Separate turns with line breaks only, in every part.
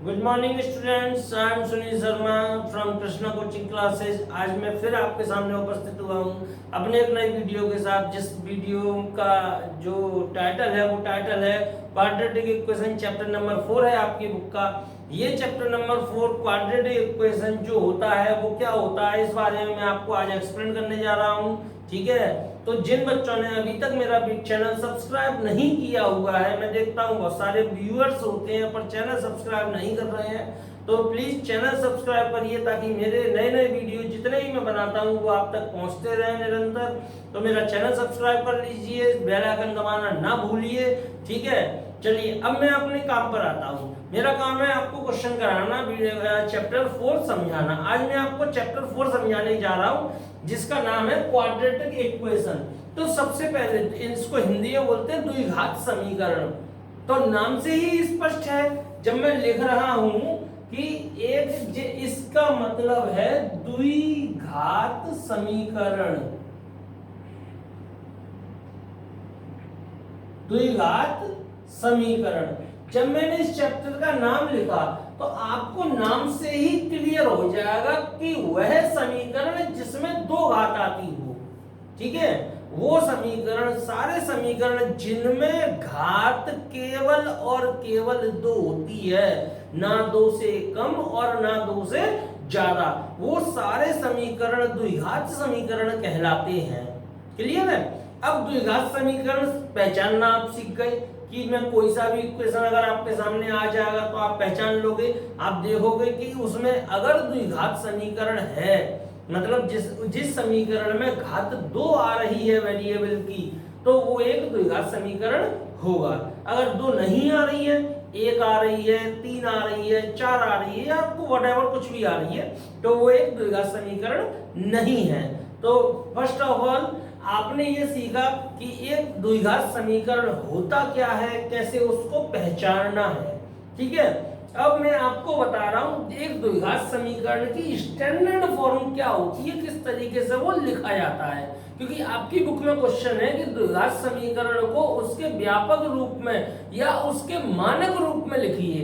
Good morning students, I am Sunil Sharma from Krishna coaching classes. आज मैं फिर आपके सामने उपस्थित हुआ हूँ अपने एक नई वीडियो के साथ, जिस वीडियो का जो टाइटल है वो टाइटल है क्वाड्रेटिक इक्वेशन। चैप्टर नंबर 4 है आपकी बुक का। ये चैप्टर नंबर 4 क्वाड्रेटिक इक्वेशन जो होता है वो क्या होता है, इस बारे में मैं आपको आज एक्सप्लेन करने जा रहा हूँ। ठीक है, तो जिन बच्चों ने अभी तक मेरा चैनल सब्सक्राइब नहीं किया हुआ है, मैं देखता हूँ बहुत सारे व्यूअर्स होते हैं पर चैनल सब्सक्राइब नहीं कर रहे हैं, तो प्लीज चैनल सब्सक्राइब करिए ताकि मेरे नए नए वीडियो जितने भी मैं बनाता हूँ वो आप तक पहुँचते रहे निरंतर। तो मेरा चैनल सब्सक्राइब कर लीजिए, बेल आइकन दबाना ना भूलिए। ठीक है, चलिए अब मैं अपने काम पर आता हूँ। मेरा काम है आपको क्वेश्चन कराना, चैप्टर 4 समझाना। आज मैं आपको चैप्टर 4 समझाने जा रहा हूँ जिसका नाम है क्वाड्रेटिक इक्वेशन। तो सबसे पहले इसको हिंदी में बोलते हैं द्विघात समीकरण। तो नाम से ही स्पष्ट है, जब मैं लिख रहा हूं कि इसका मतलब है द्विघात समीकरण। द्विघात समीकरण, जब मैंने इस चैप्टर का नाम लिखा तो आपको नाम से ही क्लियर हो जाएगा कि वह समीकरण जिसमें दो घात आती हो। ठीक है, वो समीकरण, सारे समीकरण जिनमें घात केवल और केवल दो होती है, ना दो से कम और ना दो से ज्यादा, वो सारे समीकरण द्विघात समीकरण कहलाते हैं। क्लियर है? अब द्विघात समीकरण पहचानना आप सीख गए कि मैं कोई सा भी इक्वेशन अगर आपके सामने आ जाएगा तो आप पहचान लोगे। आप देखोगे कि उसमें अगर द्विघात समीकरण है, मतलब जिस समीकरण में घात दो आ रही है वेरिएबल की, तो वो एक द्विघात समीकरण होगा। अगर दो नहीं आ रही है, एक आ रही है, तीन आ रही है, चार आ रही है, या आपको व्हाटएवर कुछ भी आ रही है, तो वो एक द्विघात समीकरण नहीं है। तो फर्स्ट ऑफ ऑल आपने ये सीखा कि एक द्विघात समीकरण होता क्या है, कैसे उसको पहचानना है। ठीक है, अब मैं आपको बता रहा हूं एक द्विघात समीकरण की स्टैंडर्ड फॉर्म क्या होती है, किस तरीके से वो लिखा जाता है। क्योंकि आपकी बुक में क्वेश्चन है कि द्विघात समीकरण को उसके व्यापक रूप में या उसके मानक रूप में लिखिए।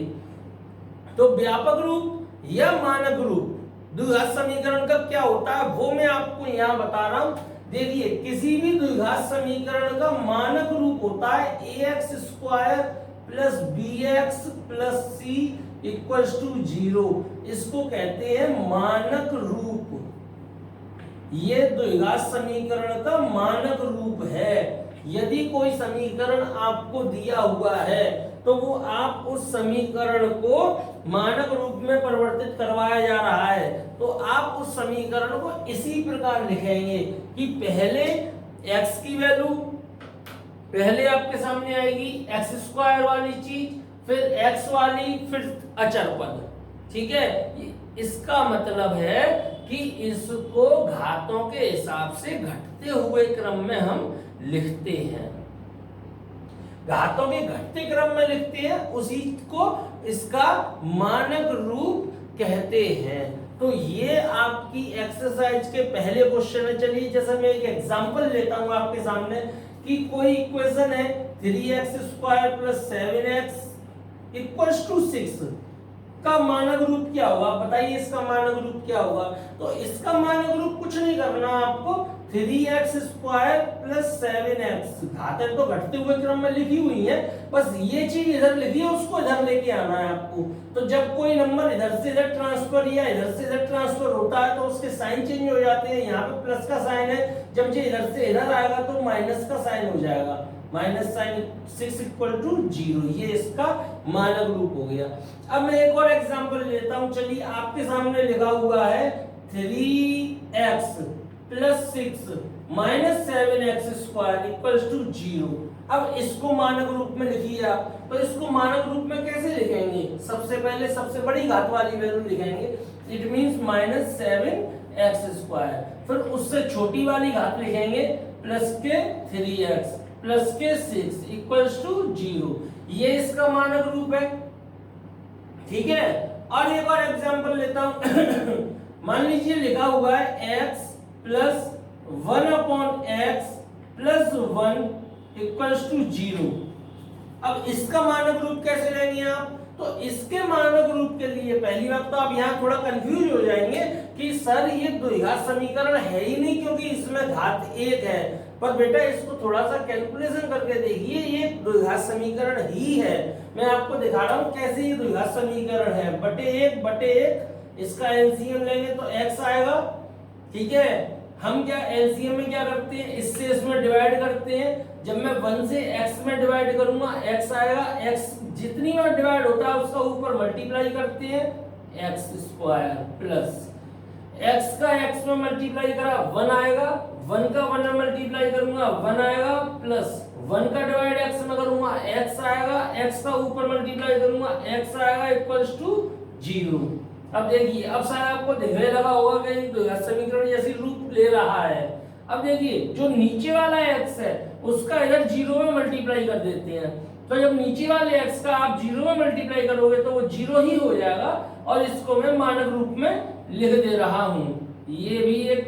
तो व्यापक रूप या मानक रूप द्विघात समीकरण का क्या होता है वो मैं आपको यहाँ बता रहा हूं। देखिए, किसी भी द्विघात समीकरण का मानक रूप होता है ax square plus bx plus c equals to 0। इसको कहते हैं मानक रूप। ये द्विघात समीकरण का मानक रूप है। यदि कोई समीकरण आपको दिया हुआ है तो वो आप उस समीकरण को मानक रूप में परिवर्तित करवाया जा रहा है, तो आप उस समीकरण को इसी प्रकार लिखेंगे कि पहले x की वैल्यू पहले आपके सामने आएगी x स्क्वायर वाली चीज, फिर x वाली, फिर अचर पद। ठीक है, इसका मतलब है कि इसको घातों के हिसाब से घटते हुए क्रम में हम लिखते हैं। घातों के घटते क्रम में लिखते हैं, उसी को इसका मानक रूप कहते हैं। तो ये आपकी एक्सरसाइज के पहले क्वेश्चन है। चलिए, जैसे मैं एक एग्जांपल लेता हूं आपके सामने कि कोई इक्वेशन है 3x square plus 7x equals to 6 का मानक रूप क्या होगा। बताइए इसका मानक रूप क्या होगा। तो इसका मानक रूप कुछ नहीं करना आपको, 3x स्क्वायर प्लस 7x, घातें तो घटते हुए क्रम में लिखी हुई है, बस ये चीज इधर लिखी है, उसको इधर लेके आना है आपको। तो जब कोई नंबर इधर से इधर ट्रांसफर या इधर से इधर ट्रांसफर होता है तो उसके साइन चेंज हो जाते हैं। यहाँ पे प्लस का साइन है, जब ये इधर से इधर आएगा तो माइनस का साइन हो जाएगा, माइनस साइन 6 इक्वल टू 0। ये इसका मानक रूप हो गया। अब मैं एक और एग्जांपल लेता हूं। चलिए, आपके सामने लिखा हुआ है 3x plus 6 minus 7x square equals to 0। अब इसको मानक रूप में लिखिए आप। तो इसको मानक रूप में कैसे लिखेंगे, सबसे पहले सबसे बड़ी घात वाली वैल्यू लिखेंगे, it means minus 7x square, फिर उससे छोटी वाली घात लिखेंगे प्लस के 3x प्लस के 6 इक्वल्स टू 0। ये इसका मानक रूप है। ठीक है, और एक और एग्जांपल लेता हूं। मान लीजिए लिखा हुआ है x plus 1 upon x plus 1 equals to 0। अब इसका मानक रूप कैसे लेंगे आप, तो इसके मानक रूप के लिए पहली बात तो आप यहाँ थोड़ा कंफ्यूज हो जाएंगे कि सर ये द्विघात समीकरण है ही नहीं क्योंकि इसमें घात 1 है। पर बेटा इसको थोड़ा सा कैलकुलेशन करके देखिए, ये द्विघात समीकरण ही है। मैं आपको दिखा रहा हूँ कैसे ये द्विघात समीकरण है। बटे 1 इसका एलसीएम लेंगे तो x आएगा। ठीक है, हम क्या एलसीएम में क्या करते हैं, इससे इसमें डिवाइड करते हैं। जब मैं 1 से x में डिवाइड करूंगा x आएगा, x जितनी बार डिवाइड होता है उसका ऊपर मल्टीप्लाई करते हैं, x स्क्वायर प्लस x का x में मल्टीप्लाई करा 1 आएगा, 1 का 1 में मल्टीप्लाई करूंगा 1 आएगा, प्लस 1 का डिवाइड x में करूंगा x आएगा, x का ऊपर मल्टीप्लाई करूंगा x आएगा इक्वल्स टू 0। अब देखिए, अब शायद आपको दिखने लगा होगा कि द्विघात समीकरण जैसी रूप ले रहा है। अब देखिए जो नीचे वाला x है उसका इधर 0 में मल्टीप्लाई कर देते हैं। तो जब नीचे वाले x का आप 0 में मल्टीप्लाई करोगे तो वो 0 ही हो जाएगा, और इसको मैं मानक रूप में लिख दे रहा हूं। ये भी एक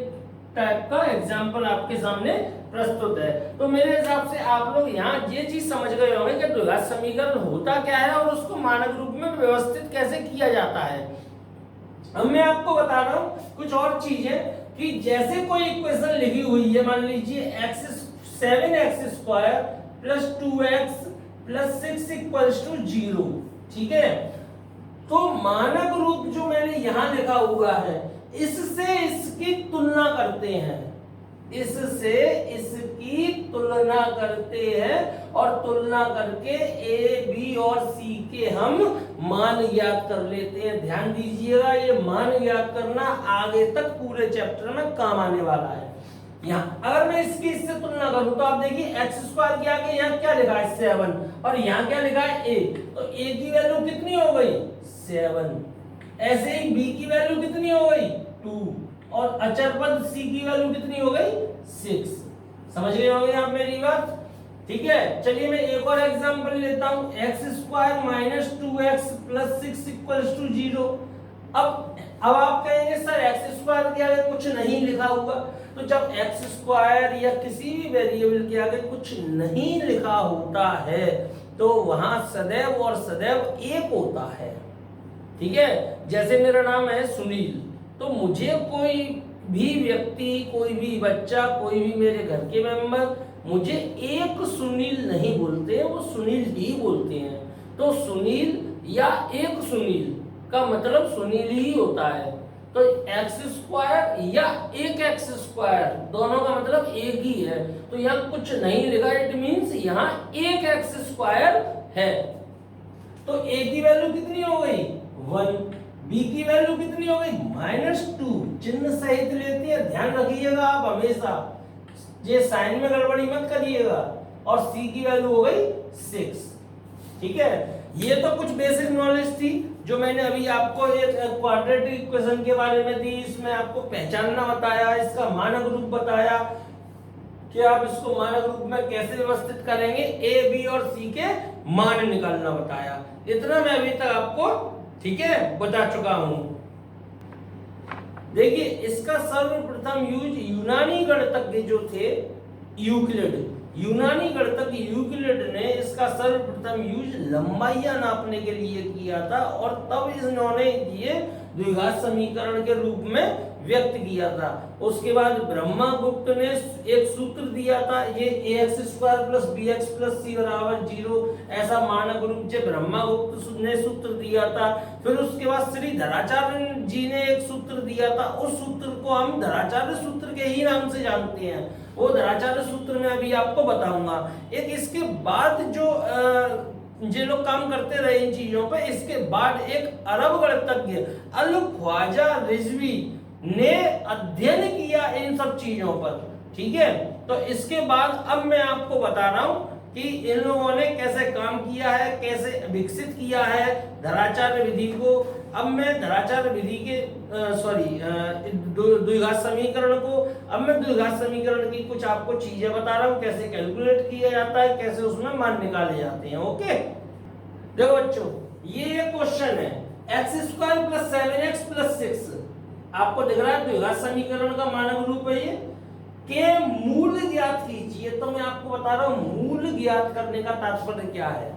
टाइप का एग्जाम्पल आपके सामने प्रस्तुत है। तो मेरे हिसाब से आप लोग यहाँ ये चीज समझ गए होंगे कि द्विघात समीकरण होता क्या है और उसको मानक रूप में व्यवस्थित कैसे किया जाता है। अब मैं आपको बता रहा हूँ कुछ और चीजें कि जैसे कोई इक्वेशन लिखी हुई है, मान लीजिए 7x square plus 2x plus 6 equals to 0। ठीक है, तो मानक रूप जो मैंने यहां लिखा हुआ है इससे इसकी तुलना करते हैं, इससे इसकी तुलना करते हैं, और तुलना करके a, b और c के हम मान ज्ञात कर लेते हैं। ध्यान दीजिएगा, ये मान ज्ञात करना आगे तक पूरे चैप्टर में काम आने वाला है। यहाँ अगर मैं इसकी इससे तुलना करूं तो आप देखिए एक्स स्क्वायर के आगे यहाँ क्या लिखा है 7, और यहाँ क्या लिखा है a, तो a की वैल्यू कितनी हो गई 7। ऐसे ही b की वैल्यू कितनी हो गई 2, और अचर पद c की वैल्यू कितनी हो गई 6। समझ गए होंगे आप मेरी बात। ठीक है, चलिए मैं एक और एग्जांपल लेता हूं, x square minus 2x plus 6 equals to 0। अब आप कहेंगे सर एक्स स्क्वायर के आगे कुछ नहीं लिखा हुआ, तो जब एक्स स्क्वायर या किसी भी वेरिएबल के आगे कुछ नहीं लिखा होता है तो वहां सदैव और सदैव एक होता है। ठीक है, जैसे मेरा नाम है सुनील, तो मुझे कोई भी व्यक्ति, कोई भी बच्चा, कोई भी मेरे घर के मेंबर मुझे एक सुनील नहीं बोलते हैं, वो सुनील ही बोलते हैं। तो सुनील या एक सुनील का मतलब सुनील ही होता है। तो एक्स स्क्वायर या एक एक्स स्क्वायर दोनों का मतलब एक ही है। तो यहाँ कुछ नहीं लिखा, इट मींस यहाँ एक एक्स स्क्वायर है। तो a की वैल्यू कितनी हो गई 1, b की वैल्यू कितनी हो गई -2। चिन्ह सहित लेते हैं, ध्यान रखिएगा आप हमेशा, ये साइन में गड़बड़ी मत करिएगा। और c की वैल्यू हो गई 6। ठीक है, ये तो कुछ बेसिक नॉलेज थी जो मैंने अभी आपको एक क्वाड्रेटिक इक्वेशन के बारे में दी। इसमें आपको पहचानना बताया, इसका मानक रूप बताया कि आप इसको मानक रूप में कैसे व्यवस्थित करेंगे, a, b और c के मान निकालना बताया। इतना मैं अभी तक आपको ठीक है बता चुका हूं। देखिए इसका सर्वप्रथम यूज यूनानी गणितज्ञ जो थे यूक्लिड, यूनानी गणितज्ञ यूक्लिड ने इसका सर्वप्रथम यूज लंबाइयां नापने के लिए किया था, और तब इन्होंने ये द्विघात समीकरण के रूप में व्यक्त किया था। उसके बाद ब्रह्मगुप्त ने एक सूत्र दिया था, ये ax² plus bx plus c बराबर 0, ऐसा मानक रूप से ब्रह्मगुप्त ने सूत्र दिया था। फिर उसके बाद श्री धराचार्य जी ने एक सूत्र दिया था, उस सूत्र को हम धराचार्य सूत्र के ही नाम से जानते हैं। वो धराचार्य सूत्र में अभी आपको बताऊंगा। एक इसके बाद जो लोग काम करते रहे इन चीजों पे, इसके बाद एक अरब गणितज्ञ अल ख्वाजा रिजवी ने अध्ययन किया इन सब चीजों पर। ठीक है, तो इसके बाद अब मैं आपको बता रहा हूं कि इन लोगों ने कैसे काम किया है, कैसे विकसित किया है धराचार्य विधि को। अब मैं धराचार्य विधि के द्विघात समीकरण को, अब मैं द्विघात समीकरण की कुछ आपको चीजें बता रहा हूं, कैसे कैलकुलेट किया जाता है, कैसे उसमें मान निकाले जाते हैं। ओके, देखो बच्चों, ये क्वेश्चन है x² प्लस 7x प्लस 6 आपको दिख रहा है द्विघात समीकरण का मानक रूप है ये, के मूल ज्ञात कीजिए। तो मैं आपको बता रहा हूं मूल ज्ञात करने का तात्पर्य क्या है।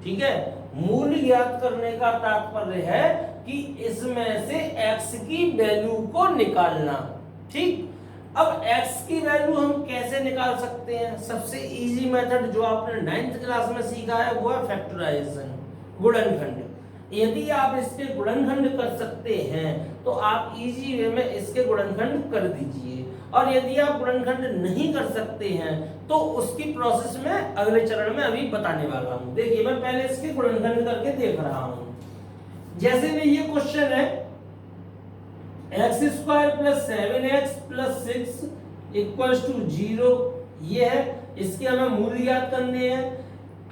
ठीक है, मूल ज्ञात करने का तात्पर्य है कि इसमें से x की वैल्यू को निकालना। ठीक, अब x की वैल्यू हम कैसे निकाल सकते हैं? सबसे इजी मेथड जो आपने 9th क्लास में सीखा है वो है फैक्टराइजेशन, गुणनखंड। यदि आप इसके गुणनखंड कर सकते हैं तो आप इजी वे में इसके गुणनखंड कर दीजिए, और यदि आप गुणनखंड नहीं कर सकते हैं तो उसकी प्रोसेस में अगले चरण में अभी बताने वाला हूं। देखिए मैं पहले इसके गुणनखंड करके देख रहा हूं। जैसे भी ये क्वेश्चन है x square plus 7x plus 6 equals to 0, ये है, इसके हमें मूल ज्ञात करने हैं।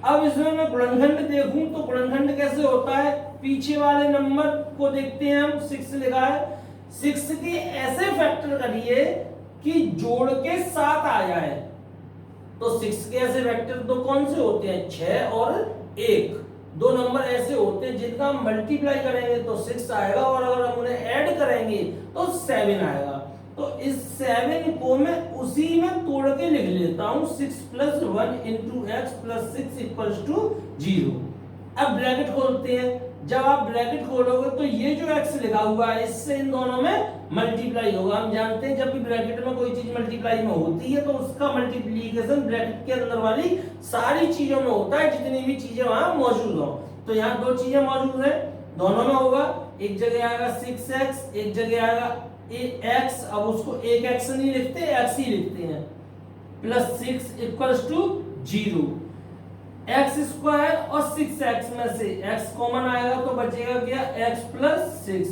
अब इसमें मैं गुणनखंड देखूं तो गुणनखंड कैसे होता है? पीछे वाले नंबर को देखते हैं हम, 6 लिखा है, 6 के ऐसे फैक्टर करिए कि जोड़ के 7 आ जाए। तो 6 के ऐसे फैक्टर तो कौन से होते हैं? 6 और 1, दो नंबर ऐसे होते हैं जिनका हम मल्टीप्लाई करेंगे तो 6 आएगा, और अगर हम उन्हें ऐड करेंगे तो 7 आएगा। तो इस 7 को मैं उसी में तोड़ के लिख लेता हूं, 6 plus 1 into x plus 6 equals to 0। अब ब्रैकेट खोलते हैं। जब आप ब्रैकेट खोलोगे तो ये जो x लिखा हुआ है इससे इन दोनों में मल्टीप्लाई होगा। हम जानते हैं जब भी ब्रैकेट में कोई चीज मल्टीप्लाई में होती है तो उसका मल्टीप्लिकेशन ब्रैकेट के अंदर वाली सारी चीजों में होता है, जितनी भी चीजें वहां मौजूद हो। तो यहाँ दो चीजें मौजूद है, दोनों में होगा। एक जगह आएगा 6x, एक जगह आएगा x। अब उसको एक x नहीं लिखते, x ही लिखते हैं, plus 6 equals to 0। x square और 6x में से x कॉमन आएगा तो बचेगा क्या? x प्लस 6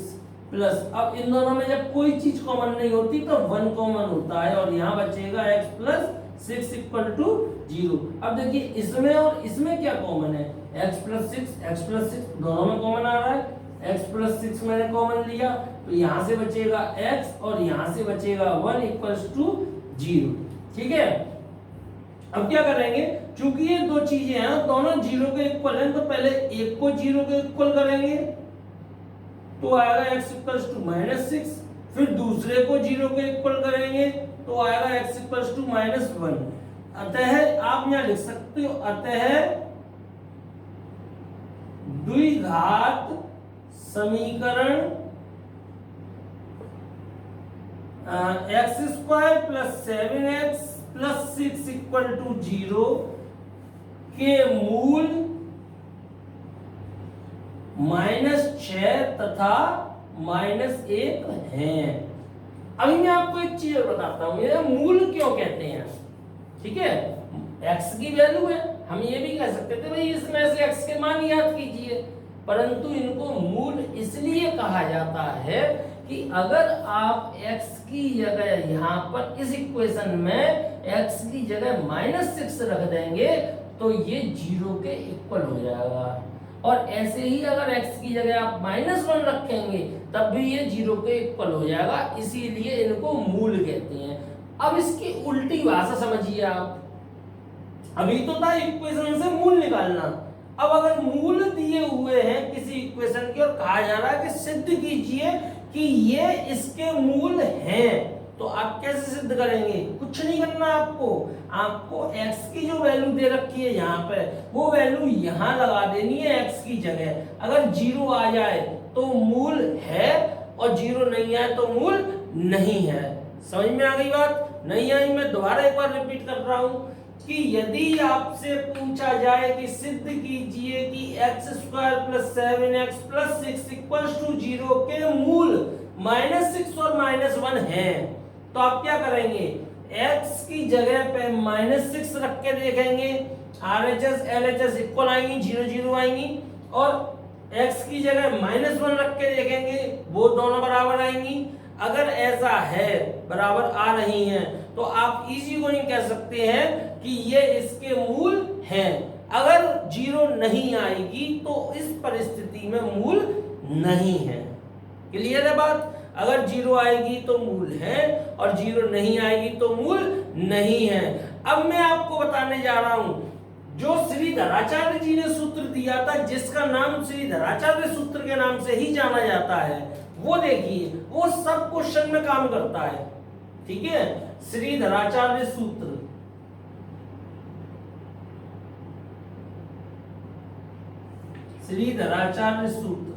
प्लस, अब इन दोनों में जब कोई चीज कॉमन नहीं होती तो 1 कॉमन होता है, और यहाँ बचेगा x प्लस 6 इक्वल टू 0। अब देखिए इसमें और इसमें क्या कॉमन है? x प्लस 6 दोनों में कॉमन आ रहा है। x प्लस 6 मैंने कॉमन लिया तो यहाँ से बचेगा x और यहाँ से बचेगा 1 इक्वल्स टू 0। ठीक है, अब क्या करेंगे? चूंकि ये दो चीजें हैं दोनों 0 के इक्वल हैं, तो पहले एक को 0 के इक्वल करेंगे तो आएगा x इक्वल्स टू -6, फिर दूसरे को 0 के इक्वल करेंगे तो आएगा x इक्वल्स टू -1। अतः आप यहां लिख सकते हो, अतः द्विघात समीकरण x square plus 7x plus 6 equal to 0 के मूल -6 तथा -1 हैं। अभी मैं आपको एक चीज बताता हूं, ये मूल क्यों कहते हैं। ठीक है, x की वैल्यू है, हम ये भी कह सकते थे भाई इसमें से x के मान याद कीजिए, परंतु इनको मूल इसलिए कहा जाता है कि अगर आप x की जगह यहाँ पर इस इक्वेशन में x की जगह -6 रख देंगे तो ये 0 के इक्वल हो जाएगा, और ऐसे ही अगर x की जगह आप -1 रखेंगे तब भी ये 0 के इक्वल हो जाएगा, इसीलिए इनको मूल कहते हैं। अब इसकी उल्टी भाषा समझिए आप, अभी तो था इक्वेशन से मूल निकालना, अब अगर मूल दिए हुए हैं किसी इक्वेशन के और कहा जा रहा है कि सिद्ध कीजिए कि ये इसके मूल हैं, तो आप कैसे सिद्ध करेंगे? कुछ नहीं करना आपको, आपको x की जो वैल्यू दे रखी है यहाँ पे वो वैल्यू यहाँ लगा देनी है x की जगह। अगर 0 आ जाए तो मूल है और 0 नहीं आए तो मूल नहीं है। समझ में आ गई बात? नहीं आई? मैं दोबारा एक बार रिपीट कर रहा हूँ कि यदि आपसे पूछा जाए कि सिद्ध कीजिए कि x square plus 7x plus 6 equals to 0 के मूल -6 और -1 हैं, तो आप क्या करेंगे? x की जगह पे -6 रख के देखेंगे, RHS LHS इक्वल आएंगी, 0 0 आएंगी, और x की जगह -1 रख के देखेंगे, वो दोनों बराबर आएंगी। अगर ऐसा है, बराबर आ रही हैं, तो आप इजी गोइंग कह सकते हैं कि ये इसके मूल हैं। अगर 0 नहीं आएगी तो इस परिस्थिति में मूल नहीं है। क्लियर है बात? अगर 0 आएगी तो मूल है और 0 नहीं आएगी तो मूल नहीं है। अब मैं आपको बताने जा रहा हूं जो श्रीधराचार्य जी ने सूत्र दिया था, जिसका नाम श्रीधराचार्य सूत्र के नाम से ही जाना जाता है, वो देखिए, वो सब क्वेश्चन में काम करता है। ठीक है, श्रीधराचार्य सूत्र, श्रीधराचार्य सूत्र।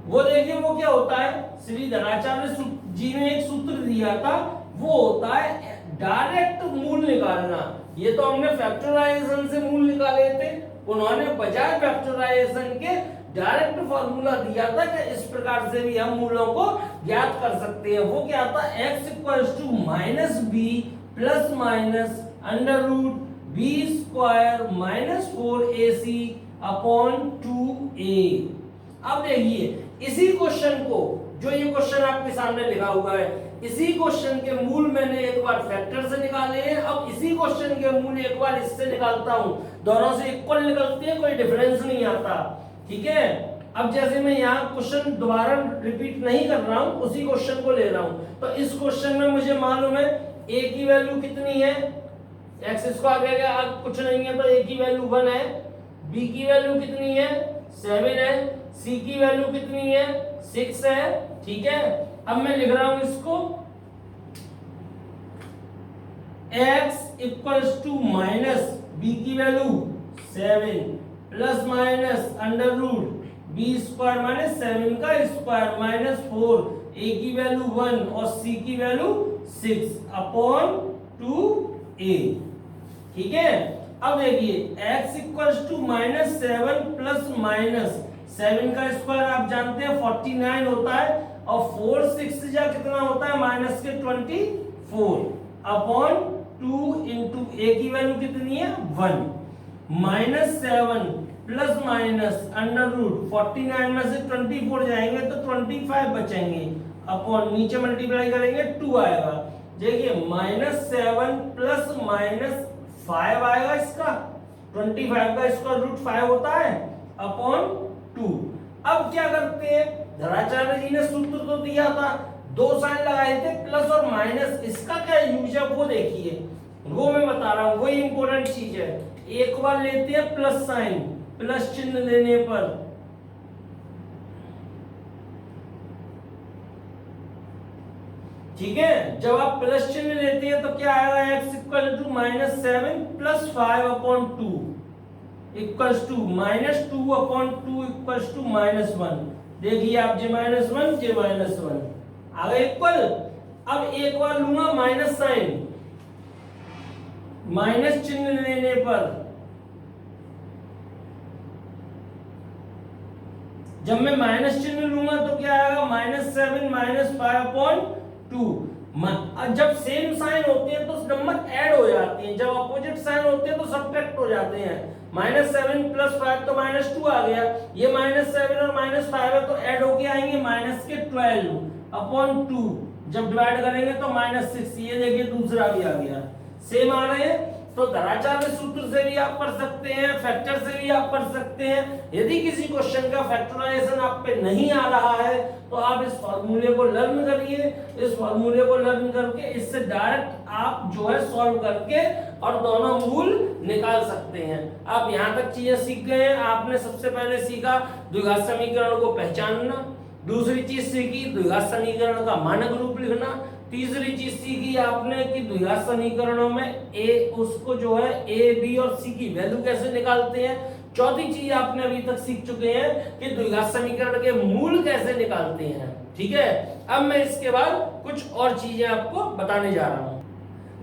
वो देखिए वो क्या होता है, श्रीधराचार्य जी ने एक सूत्र दिया था, वो होता है डायरेक्ट मूल निकालना। ये तो हमने फैक्टराइजेशन से मूल निकाले थे, उन्होंने बजाय फैक्टराइजेशन के डायरेक्ट फॉर्मूला दिया था कि इस प्रकार से भी हम मूलों को ज्ञात कर सकते हैं। वो क्या था, x equals to minus b plus minus under root b square minus 4ac upon 2a। अब देखिए इसी क्वेश्चन को, जो ये क्वेश्चन आपके सामने लिखा हुआ है, इसी क्वेश्चन के मूल मैंने एक बार फैक्टर से निकाले हैं, अब इसी क्वेश्चन के मूल एक बार इससे निकालता हूं, दोनों से इक्वल निकलते हैं, कोई डिफरेंस नहीं आता। ठीक है, अब जैसे मैं यहाँ क्वेश्चन दोबारा रिपीट नहीं कर रहा हूं, उसी क्वेश्चन को ले रहा हूं। तो इस क्वेश्चन में मुझे मालूम है a की वैल्यू कितनी है, x स्क्वायर है, अब कुछ नहीं है तो a की वैल्यू 1 है, b की वैल्यू कितनी है 7 है, c की वैल्यू कितनी है 6 है। ठीक है, अब मैं लिख रहा हूं इसको x equals to minus b की value 7 plus minus under root b square minus 7 का स्क्वायर माइनस 4, a की वैल्यू 1 और c की वैल्यू 6 अपॉन 2a। ठीक है, अब देखिए x equals to minus 7 plus minus 7 का स्क्वायर आप जानते हैं 49 होता है, और 4 6 जा कितना होता है माइनस के 24 अपॉन 2 इंटू a की वैल्यू कितनी है 1, minus 7 plus minus under root 49 में से 24 जाएंगे तो 25 बचेंगे, अपॉन नीचे मल्टीप्लाई करेंगे 2 आएगा। देखिए माइनस 7 प्लस माइनस 5 आएगा, इसका 25 का स्क्वायर रूट 5 होता है अपॉन 2। अब क्या करते हैं, धराचार्य जी ने सूत्र तो दिया था, दो साइन लगाए थे प्लस और माइनस, इसका क्या यूज है वो देखिए, वो मैं बता रहा हूं, वही इंपॉर्टेंट चीज है। एक बार लेते हैं प्लस साइन, प्लस चिन्ह लेने पर ठीक है, जब आप प्लस चिन्ह लेते हैं तो क्या आएगा x equal to minus 7 plus 5 upon 2 equals to minus 2 upon 2 equals to minus 1। देखिए आप जे माइनस 1 जे माइनस 1 आ गए इक्वल। अब एक बार लूंगा माइनस साइन, माइनस चिन्ह लेने पर जब मैं माइनस चिन्ह लूंगा तो क्या आएगा माइनस 7 माइनस 5 अपॉन 2। जब सेम साइन होते हैं तो नंबर ऐड हो जाते हैं, जब अपोजिट साइन होते हैं तो सब्ट्रैक्ट हो जाते हैं। माइनस 7 प्लस 5 तो माइनस 2 आ गया, ये माइनस 7 और माइनस 5 है तो ऐड होके आएंगे माइनस के 12 अपॉन 2, जब डिवाइड करेंगे तो माइनस 6। ये देखिए दूसरा भी आ गया, सेम आ रहे हैं। तो धराचार्य सूत्र से भी आप कर सकते हैं, फैक्टर से भी आप कर सकते हैं। यदि किसी क्वेश्चन का फैक्टराइजेशन आप पे नहीं आ रहा है तो आप इस फॉर्मूले को लर्न करिए, इस फॉर्मूले को लर्न करके इससे डायरेक्ट आप जो है सॉल्व करके और दोनों मूल निकाल सकते हैं। आप यहाँ तक चीजें सीख गए हैं। आपने सबसे पहले सीखा द्विघात समीकरण को पहचानना, दूसरी चीज सीखी द्विघात समीकरण का मानक रूप लिखना, तीसरी चीज सीखी आपने कि द्विघात समीकरणों में a उसको जो है a b और c की वैल्यू कैसे निकालते हैं। चौथी चीज आपने अभी तक सीख चुके हैं कि द्विघात समीकरण के मूल कैसे निकालते हैं। ठीक है, अब मैं इसके बाद कुछ और चीजें आपको बताने जा रहा हूं।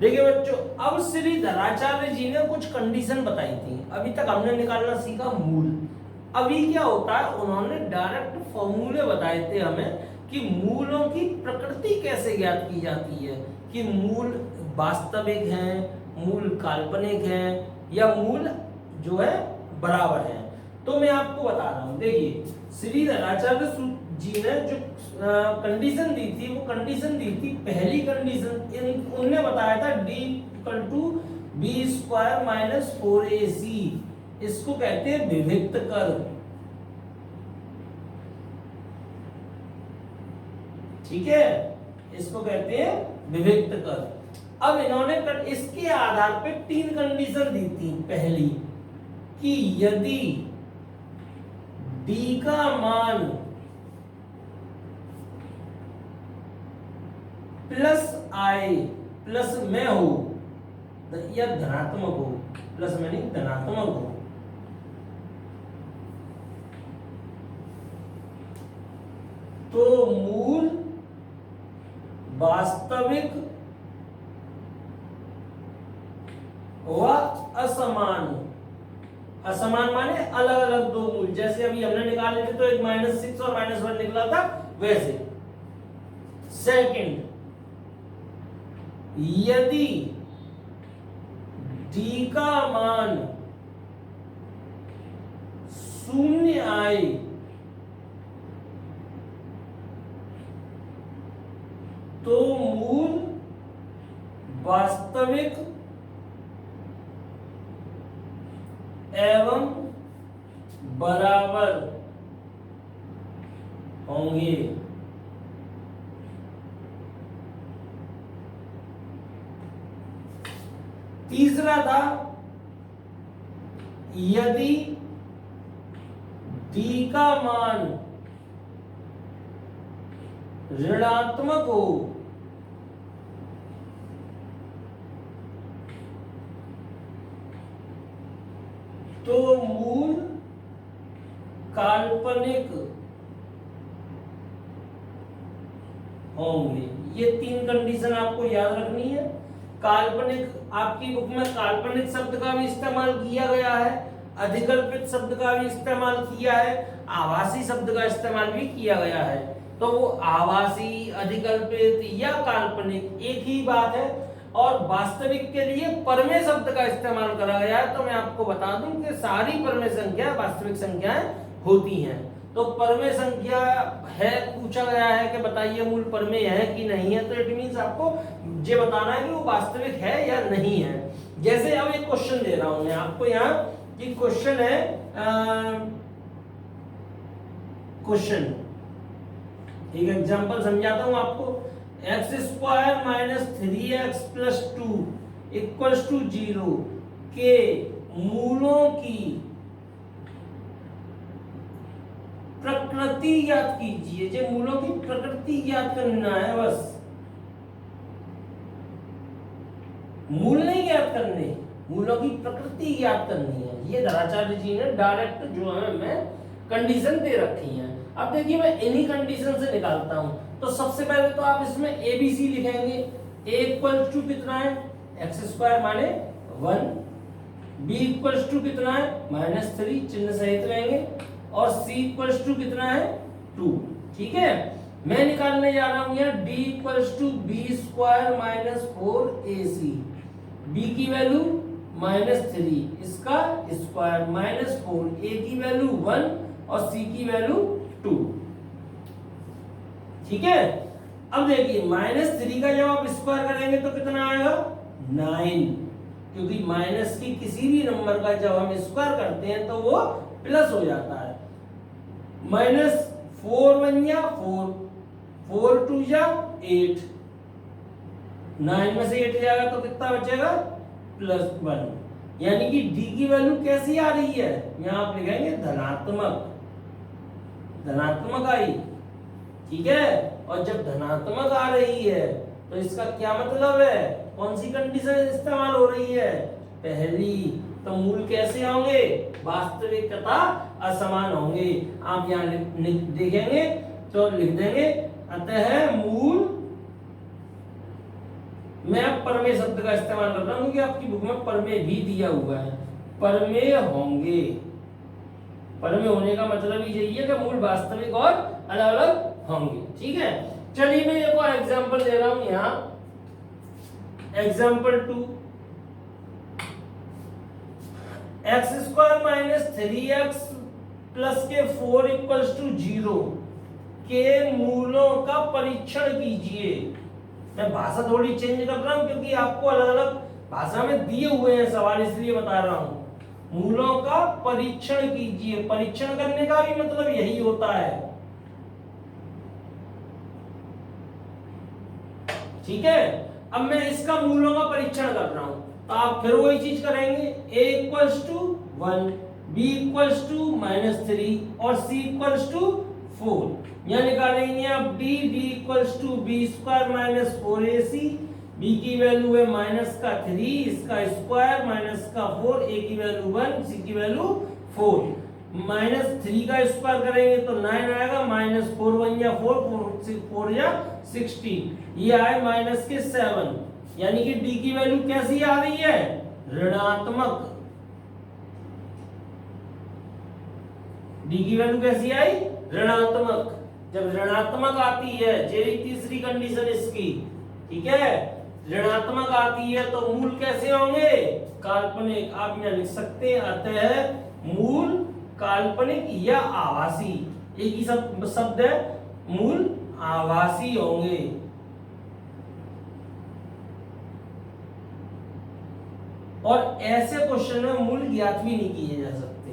देखिए बच्चों, अब श्री धराचार्य जी ने कुछ कंडीशन बताई थी। अभी तक हमने निकालना सीखा मूल, अभी क्या होता है उन्होंने डायरेक्ट फॉर्मूले बताए थे हमें कि मूलों की प्रकृति कैसे ज्ञात की जाती है, कि मूल वास्तविक हैं, मूल काल्पनिक हैं, या मूल जो है बराबर है। तो मैं आपको बता रहा हूं, देखिए श्री धराचार्य जी ने जो कंडीशन दी थी, वो कंडीशन दी थी, पहली कंडीशन उन्होंने बताया था d equal to b square minus 4ac, इसको कहते हैं विभक्त कर। ठीक है, इसको कहते हैं विभक्त कर। अब इन्होंने इसके आधार पे तीन कंडीशन दी थी। पहली कि यदि d का मान प्लस i प्लस में हो या धनात्मक हो, प्लस में नहीं धनात्मक हो, तो मूल वास्तविक व असमान, असमान माने अलग अलग दो मूल, जैसे अभी हमने निकाले थे तो एक -6 और -1 निकला था वैसे। सेकंड, यदि d का मान 0 आए तो मूल वास्तविक एवं बराबर होंगे। तीसरा था, यदि d का मान ऋणात्मक हो तो मूल काल्पनिक होंगे। ये 3 कंडीशन आपको याद रखनी है। काल्पनिक, आपकी बुक में काल्पनिक शब्द का भी इस्तेमाल किया गया है, अधिकल्पित शब्द का भी इस्तेमाल किया है, आभासी शब्द का इस्तेमाल भी किया गया है। तो वो आभासी, अधिकल्पित या काल्पनिक एक ही बात है। और वास्तविक के लिए परमेय शब्द का इस्तेमाल करा गया है। तो मैं आपको बता दूं कि सारी परमेय संख्या वास्तविक संख्याएं होती हैं। तो परमेय संख्या है, पूछा गया है कि बताइए मूल परमेय है कि नहीं है, तो इट मींस आपको ये बताना है कि वो वास्तविक है या नहीं है। जैसे अब एक क्वेश्चन दे रहा हूं मैं आपको यहाँ, कि क्वेश्चन है, क्वेश्चन एक एग्जांपल समझाता हूं आपको। x² - 3x + 2 = 0 के मूलों की प्रकृति ज्ञात कीजिए। जो मूलों की प्रकृति ज्ञात करना है बस, मूल नहीं ज्ञात करने, मूलों की प्रकृति ज्ञात करनी है। ये धराचार्य जी ने डायरेक्ट जो है हमें कंडीशन दे रखी है। अब देखिए मैं इन्हीं कंडीशन से निकालता हूं। तो सबसे पहले तो आप इसमें ABC लिखेंगे। A = कितना है, x² माने 1, B = कितना है, -3 चिन्ह सहित रहेंगे, और C = कितना है, 2। ठीक है, मैं निकालने जा रहा हूं यहाँ D = B² - 4AC। B की वैल्यू -3, इसका स्क्वायर -4, A की वैल्यू 1 और C की वैल्यू 2। ठीक है, अब देखिए -3 का जब आप स्क्वायर करेंगे तो कितना आएगा, 9, क्योंकि माइनस की किसी भी नंबर का जब हम स्क्वायर करते हैं तो वो प्लस हो जाता है। -4 1 या 4, 4 2 या 8, 9 में से 8 जाएगा तो कितना बचेगा, +1। यानी कि d की वैल्यू कैसी आ रही है, यहां आप लिखेंगे धनात्मक, धनात्मक आई। ठीक है, और जब धनात्मक आ रही है तो इसका क्या मतलब है, कौन सी कंडीशन इस्तेमाल हो रही है, पहली। तो मूल कैसे होंगे, वास्तविक तथा असमान होंगे। आप यहाँ देखेंगे तो लिख देंगे, अतः मूल, मैं अब परमेय शब्द का इस्तेमाल कर रहा हूं क्योंकि आपकी बुक में परमेय भी दिया हुआ है, परमेय होंगे। परमेय होने का मतलब ही यही है कि मूल वास्तविक और अलग अलग होंगे। ठीक है, चलिए मैं एक और एग्जांपल दे रहा हूं यहाँ, एग्जांपल 2। x² - 3x + 4 = 0 के मूलों का परीक्षण कीजिए। मैं भाषा थोड़ी चेंज कर रहा हूं क्योंकि आपको अलग अलग भाषा में दिए हुए हैं सवाल, इसलिए बता रहा हूं। मूलों का परीक्षण कीजिए, परीक्षण करने का भी मतलब यही होता है। ठीक है, अब मैं इसका मूलों का परीक्षण कर रहा हूं, तो आप फिर वही चीज करेंगे, A = 1, B = -3 और C = 4। यहां निकालेंगे आप D = B² - 4AC। B की वैल्यू है -3, इसका स्क्वायर -4, A की वैल्यू 1, C की वैल्यू 4। -3 का स्क्वायर करेंगे तो 9 आएगा, -4 1 या 4, 4 या 16, ये आए माइनस के 7, यानी कि डी की वैल्यू कैसी आ रही है, ऋणात्मक। डी की वैल्यू कैसी आई, ऋणात्मक। जब ऋणात्मक आती है, जेरी तीसरी कंडीशन इसकी, ठीक है, ऋणात्मक आती है तो मूल कैसे होंगे, काल्पनिक। आप यहां लिख सकते हैं अतः मूल काल्पनिक या आभासी, एक ही शब्द है, मूल आभासी होंगे। और ऐसे क्वेश्चन में मूल ज्ञात भी नहीं किए जा सकते,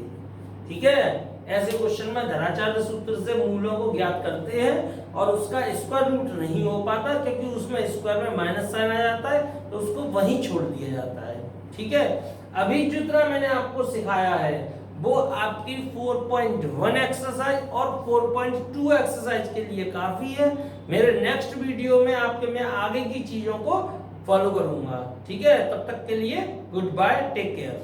ठीक है। ऐसे क्वेश्चन में धनाचार्य सूत्र से मूलों को ज्ञात करते हैं और उसका स्क्वायर रूट नहीं हो पाता, क्योंकि उसमें स्क्वायर में माइनस साइन आ जाता है, तो उसको वहीं छोड़ दिया जाता है, ठीक है। अभी जितना मैंने आपको सिखाया है वो आपकी 4.1 एक्सरसाइज और 4.2 एक्सरसाइज के लिए काफी है। मेरे नेक्स्ट वीडियो में मैं आगे की चीजों को फॉलो करूंगा, ठीक है। तब तक के लिए गुड बाय, टेक केयर।